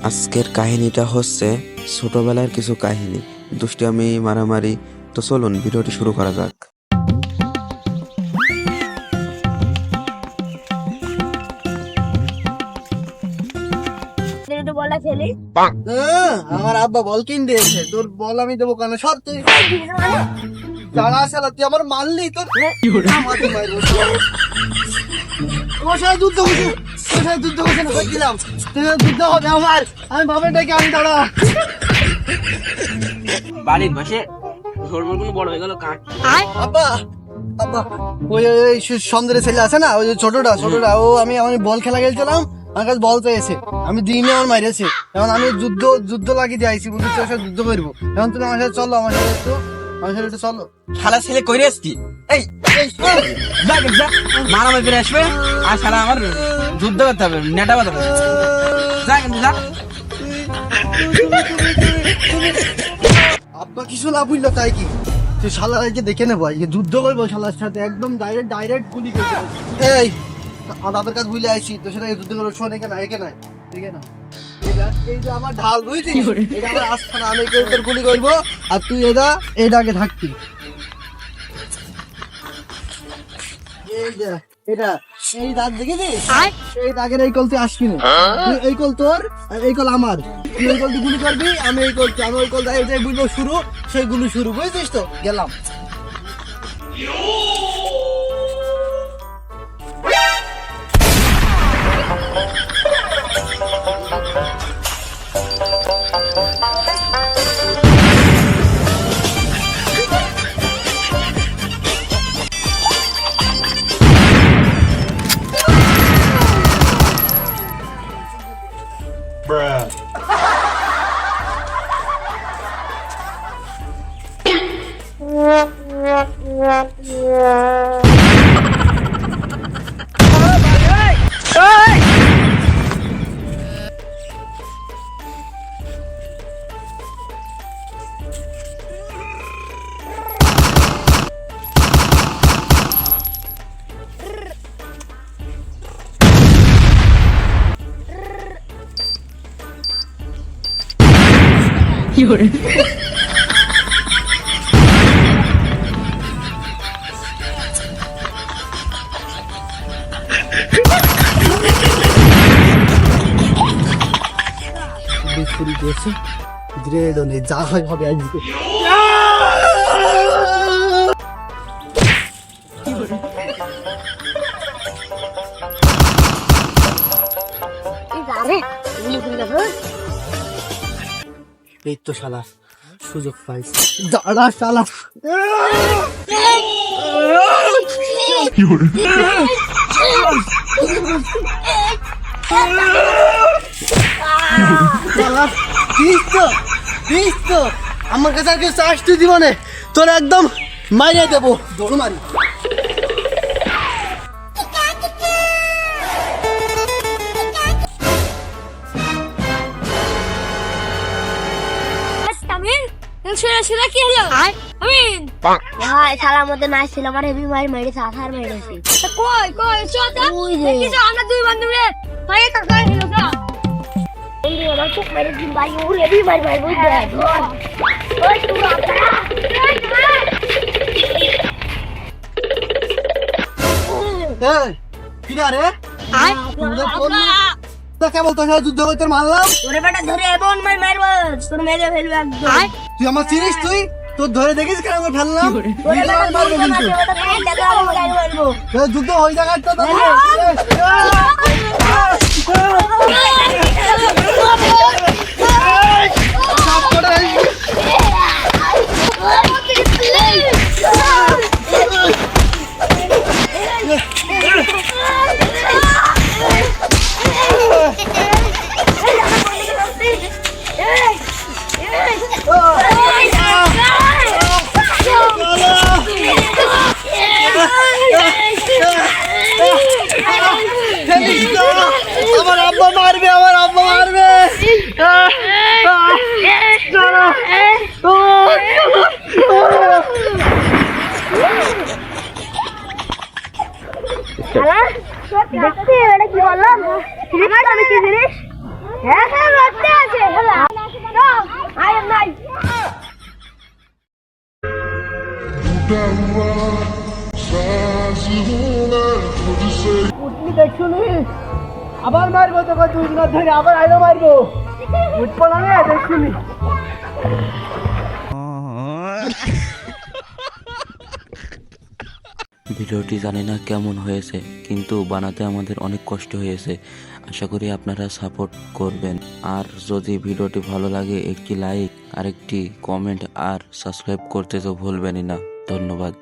আজকের কাহিনীটা হচ্ছে ছোটবেলার কিছু কাহিনী, দুষ্টামি, মারামারি। তো চলুন ভিডিওটি শুরু করা যাক। আমার আব্বা বল কিন দিয়েছে, তোর বল আমি দেবো কেন? সব তুই দাঁড়া শালা, তুই আমার মারলি, তোর আমাকে মারবো। তোমার সাথে যুদ্ধ করছি, তোর সাথে যুদ্ধ করছে না দিলাম, তোর সাথে যুদ্ধ হবে আমার। আমি বাবার ডেকে আমি দাঁড়া বাড়ির পাশে ঝোড়মোড় কোনো বড় হয়ে গেল কাঠ। আব্বা আব্বা ওই ওই সন্ধ্যের ছেলে আছে না, ওই যে ছোটটা ও আমি বল খেলা খেলছিলাম, আমার কাছে বল পেয়েছে, আমি দিনে আমার মাইরেছে। এখন আমি যুদ্ধ লাগিয়ে দিয়ে আইছি, বুঝছি তোর সাথে যুদ্ধ করবো। এখন তুমি আমার সাথে চলো, আমার সাথে একটু চলো। শালা ছেলে কইরে আসছি এই মারামারি করে আসবে আর শালা আমার যুদ্ধ করতে হবে, নেটা বাজাবে। যা কিন্তু যা। আব্বা কিছু না বুঝলো তাই কি, তুই শালাকে দেখে নেবো, যুদ্ধ করবো শালার সাথে, একদম ডাইরেক্ট গুলি করবো। এই দাদার কাছে বুঝলে আইছি, তোর সাথে যুদ্ধ করবো। শোন এখানে না এই যে আমার ঢাল, বুঝছিস, এটা আমার আস্থানা, আমি তোর গুলি করবো আর তুই এটাকে থাকতি। এই দাঁত দেখেছিস, এই দাগের এই কল তুই আসবি না, এই কল তোর আর এই কল আমার। তুই এই কল তুই গুলি করবি, আমি ওই কল বুঝবো শুরু, সেই গুলি শুরু, বুঝছিস তো? গেলাম। যা হয় হবে আজকে। এই তো শালা সুযোগ পাইছি, দাঁড়া শালা। আমার কাছে আর কিছু আসতে দিব না, তোর একদম মাইরে দেবো, দৌড় মারি। শালার মধ্যে নাই ছিল, আমার হেভি মারি মেরেছে, আধার মেরেছে। আমরা দুই বান্ধব রে ভাই কাকা ছিল না, আমার চোখ মেরে দিন ভাই, ও হেভি মারি ভাই, বুঝতে ওই তুই কেবল তোর সাথে যুদ্ধ করতে মারলাম, ধরে এমন মারবো তোর মেরে ফেলবো একদম। তুই আমার চিনিস, তুই তোর ধরে দেখিস কেন আমি ফেললাম, যুদ্ধ হয়ে যাক। আমার আব্বা মারবে, উঠলি দেখছুনি আবার মারবো তোকে 2 দিন ধরে আবার আইলো মারবো উঠবো না রে দেখছুনি ভিডিওটি জানি না কেমন হয়েছে, কিন্তু বানাতে আমাদের অনেক কষ্ট হয়েছে। আশা করি আপনারা সাপোর্ট করবেন। আর যদি ভিডিওটি ভালো লাগে একটি লাইক আর একটি কমেন্ট আর সাবস্ক্রাইব করতে তো ভুলবেনই না। ধন্যবাদ।